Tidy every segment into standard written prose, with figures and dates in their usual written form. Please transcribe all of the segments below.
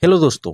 Hello दोस्तों।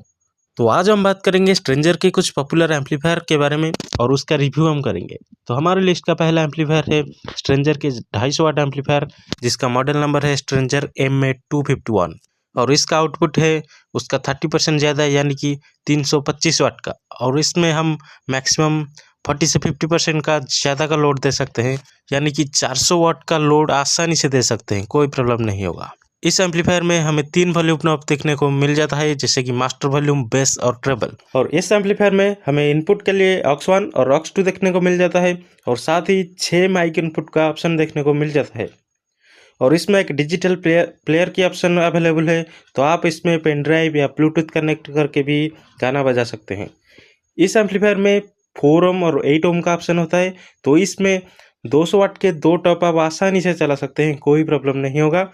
तो आज हम बात करेंगे स्ट्रेंजर के कुछ पॉपुलर एम्पलीफायर के बारे में और उसका रिव्यू हम करेंगे। तो हमारे लिस्ट का पहला एम्पलीफायर है स्ट्रेंजर के 250 वाट एम्पलीफायर, जिसका मॉडल नंबर है स्ट्रेंजर MA251 और इसका आउटपुट है उसका 30% ज़्यादा यानी कि 325 वाट का। और इसमें हम मैक्सिमम 40 से 50% का ज़्यादा का लोड दे सकते हैं, यानी कि 400 वाट का लोड आसानी से दे सकते हैं, कोई प्रॉब्लम नहीं होगा। इस एम्पलीफायर में हमें 3 वॉल्यूम नॉब देखने को मिल जाता है, जैसे कि मास्टर वॉल्यूम, बेस और ट्रेबल। और इस एम्पलीफायर में हमें इनपुट के लिए ऑक्स 1 और ऑक्स 2 देखने को मिल जाता है और साथ ही 6 माइक इनपुट का ऑप्शन देखने को मिल जाता है। और इसमें एक डिजिटल प्लेयर की ऑप्शन अवेलेबल है, तो आप इसमें पेन ड्राइव या ब्लूटूथ कनेक्ट करके भी गाना बजा सकते हैं। इस एम्पलीफायर में 4 ओम और 8 ओम का ऑप्शन होता है, तो इसमें 200 वाट के 2 टॉप आप आसानी से चला सकते हैं, कोई प्रॉब्लम नहीं होगा।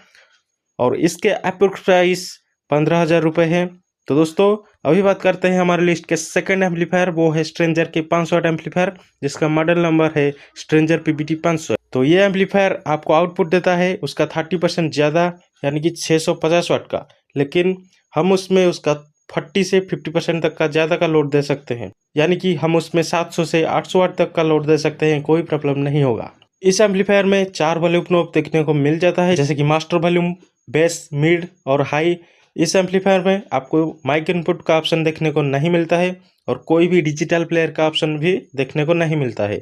और इसके अप्रोक्स प्राइस 15,000 रुपये है। तो दोस्तों अभी बात करते हैं हमारे लिस्ट के सेकंड एम्पलीफायर, वो है स्ट्रेंजर के 500 वाट एम्पलीफायर, जिसका मॉडल नंबर है स्ट्रेंजर PBT 500। तो ये एम्पलीफायर आपको आउटपुट देता है उसका 30% ज़्यादा यानी कि 650 वाट का, लेकिन हम उसमें उसका 40 से 50% तक का ज़्यादा का लोड दे सकते हैं, यानी कि हम उसमें 700 से 800 वाट तक का लोड दे सकते हैं, कोई प्रॉब्लम नहीं होगा। इस एम्पलीफायर में 4 वॉल्यूम नॉब देखने को मिल जाता है, जैसे कि मास्टर वॉल्यूम, बेस, मिड और हाई। इस एम्पलीफायर में आपको माइक इनपुट का ऑप्शन देखने को नहीं मिलता है और कोई भी डिजिटल प्लेयर का ऑप्शन भी देखने को नहीं मिलता है।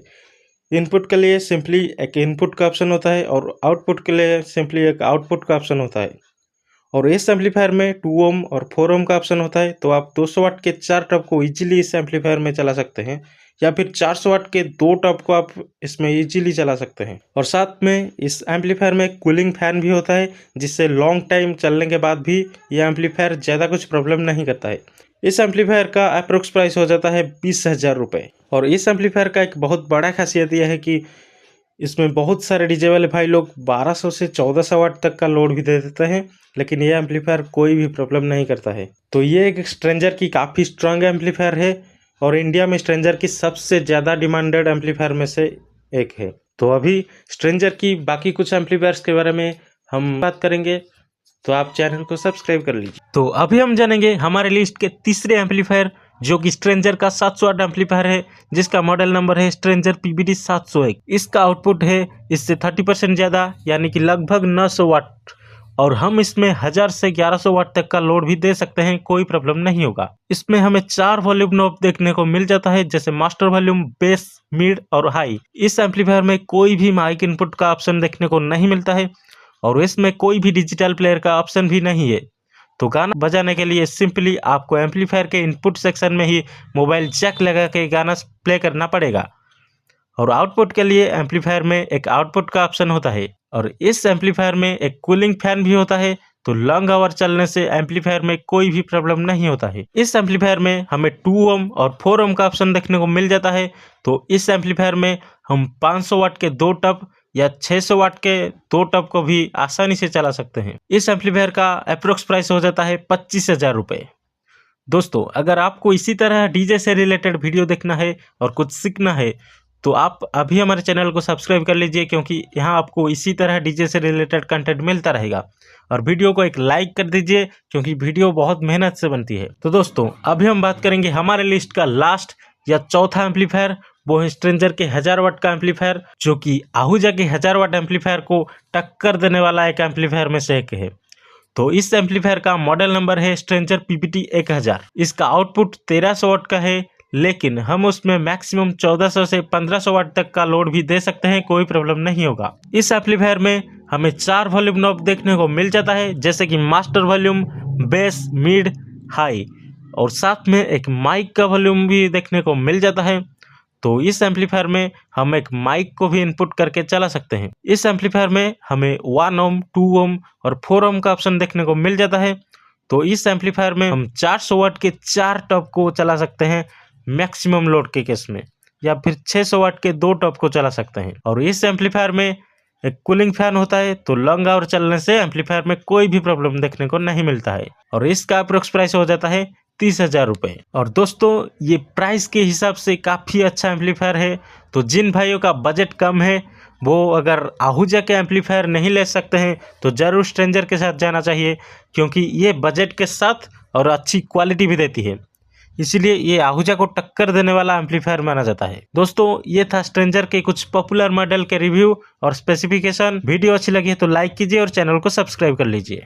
इनपुट के लिए सिंपली एक इनपुट का ऑप्शन होता है और आउटपुट के लिए सिंपली एक आउटपुट का ऑप्शन होता है। और इस एम्पलीफायर में 2 ओम और 4 ओम का ऑप्शन होता है, तो आप 200 वाट के 4 टॉप को इजीली इस एम्पलीफायर में चला सकते हैं, या फिर 400 वाट के 2 टॉप को आप इसमें इजीली चला सकते हैं। और साथ में इस एम्पलीफायर में कूलिंग फैन भी होता है, जिससे लॉन्ग टाइम चलने के बाद भी यह एम्पलीफायर ज़्यादा कुछ प्रॉब्लम नहीं करता है। इस एम्पलीफायर का अप्रोक्स प्राइस हो जाता है 20,000 रुपये। और इस एम्पलीफायर का एक बहुत बड़ा खासियत यह है कि इसमें बहुत सारे डीजे वाले भाई लोग 1200 से 1400 वाट तक का लोड भी दे देते हैं, लेकिन ये एम्पलीफायर कोई भी प्रॉब्लम नहीं करता है। तो ये एक स्ट्रेंजर की काफ़ी स्ट्रांग एम्पलीफायर है और इंडिया में स्ट्रेंजर की सबसे ज़्यादा डिमांडेड एम्पलीफायर में से एक है। तो अभी स्ट्रेंजर की बाकी कुछ एम्पलीफायर्स के बारे में हम बात करेंगे, तो आप चैनल को सब्सक्राइब कर लीजिए। तो अभी हम जानेंगे हमारे लिस्ट के तीसरे एम्पलीफायर, जो कि स्ट्रेंजर का 700 वाट एम्पलीफायर है, जिसका मॉडल नंबर है स्ट्रेंजर PBT 701। इसका आउटपुट है इससे 30% ज़्यादा यानी कि लगभग 900 वाट, और हम इसमें 1000 से 1100 वाट तक का लोड भी दे सकते हैं, कोई प्रॉब्लम नहीं होगा। इसमें हमें 4 वॉल्यूम नॉब देखने को मिल जाता है, जैसे मास्टर वॉल्यूम, बेस, मिड और हाई। इस एम्पलीफायर में कोई भी माइक इनपुट का ऑप्शन देखने को नहीं मिलता है और इसमें कोई भी डिजिटल प्लेयर का ऑप्शन भी नहीं है। तो गाना बजाने के लिए सिंपली आपको एम्पलीफायर के इनपुट सेक्शन में ही मोबाइल जैक लगा के गाना प्ले करना पड़ेगा। और आउटपुट के लिए एम्पलीफायर में एक आउटपुट का ऑप्शन होता है और इस एम्पलीफायर में एक कूलिंग फैन भी होता है, तो लॉन्ग आवर चलने से एम्पलीफायर में कोई भी प्रॉब्लम नहीं होता है। इस एम्पलीफायर में हमें 2 ओम और 4 ओम का ऑप्शन देखने को मिल जाता है, तो इस एम्पलीफायर में हम 500 वाट के 2 टब या 600 वाट के 2 टब को भी आसानी से चला सकते हैं। इस एम्पलीफायर का अप्रोक्स प्राइस हो जाता है 25,000 रुपये। दोस्तों अगर आपको इसी तरह डीजे से रिलेटेड वीडियो देखना है और कुछ सीखना है, तो आप अभी हमारे चैनल को सब्सक्राइब कर लीजिए, क्योंकि यहाँ आपको इसी तरह डीजे से रिलेटेड कंटेंट मिलता रहेगा। और वीडियो को एक लाइक कर दीजिए, क्योंकि वीडियो बहुत मेहनत से बनती है। तो दोस्तों अभी हम बात करेंगे हमारे लिस्ट का लास्ट या चौथा एम्पलीफायर, वो है स्ट्रेंजर के 1000 वाट का एम्पलीफायर, जो कि आहूजा के 1000 वाट एम्पलीफायर को टक्कर देने वाला एक एम्पलीफायर में से एक है। तो इस एम्पलीफायर का मॉडल नंबर है स्ट्रेंजर PBT 1000। इसका आउटपुट 1300 वाट का है, लेकिन हम उसमें मैक्सिमम 1400 से 1500 वाट तक का लोड भी दे सकते हैं, कोई प्रॉब्लम नहीं होगा। इस एम्पलीफायर में हमें 4 वॉल्यूम नॉब देखने को मिल जाता है, जैसे कि master volume, base, mid, high, और साथ में एक माइक का वॉल्यूम भी देखने को मिल जाता है। तो इस एम्पलीफायर में हम एक माइक को भी इनपुट करके चला सकते हैं। इस एम्पलीफायर में हमें 1 ओम, 2 ओम और 4 ओम का ऑप्शन देखने को मिल जाता है। तो इस एम्पलीफायर में हम 400 वाट के 4 टॉप को चला सकते हैं मैक्सिमम लोड के केस में, या फिर 600 वाट के 2 टॉप को चला सकते हैं। और इस एम्पलीफायर में एक कूलिंग फैन होता है, तो लॉन्ग आवर चलने से एम्पलीफायर में कोई भी प्रॉब्लम देखने को नहीं मिलता है। और इसका अप्रोक्स प्राइस हो जाता है 30,000 रुपये। और दोस्तों ये प्राइस के हिसाब से काफ़ी अच्छा एम्पलीफायर है। तो जिन भाइयों का बजट कम है, वो अगर आहूजा के एम्पलीफायर नहीं ले सकते हैं, तो ज़रूर स्ट्रेंजर के साथ जाना चाहिए, क्योंकि ये बजट के साथ और अच्छी क्वालिटी भी देती है, इसीलिए ये आहूजा को टक्कर देने वाला एम्पलीफायर माना जाता है। दोस्तों ये था स्ट्रेंजर के कुछ पॉपुलर मॉडल के रिव्यू और स्पेसिफिकेशन। वीडियो अच्छी लगी है तो लाइक कीजिए और चैनल को सब्सक्राइब कर लीजिए।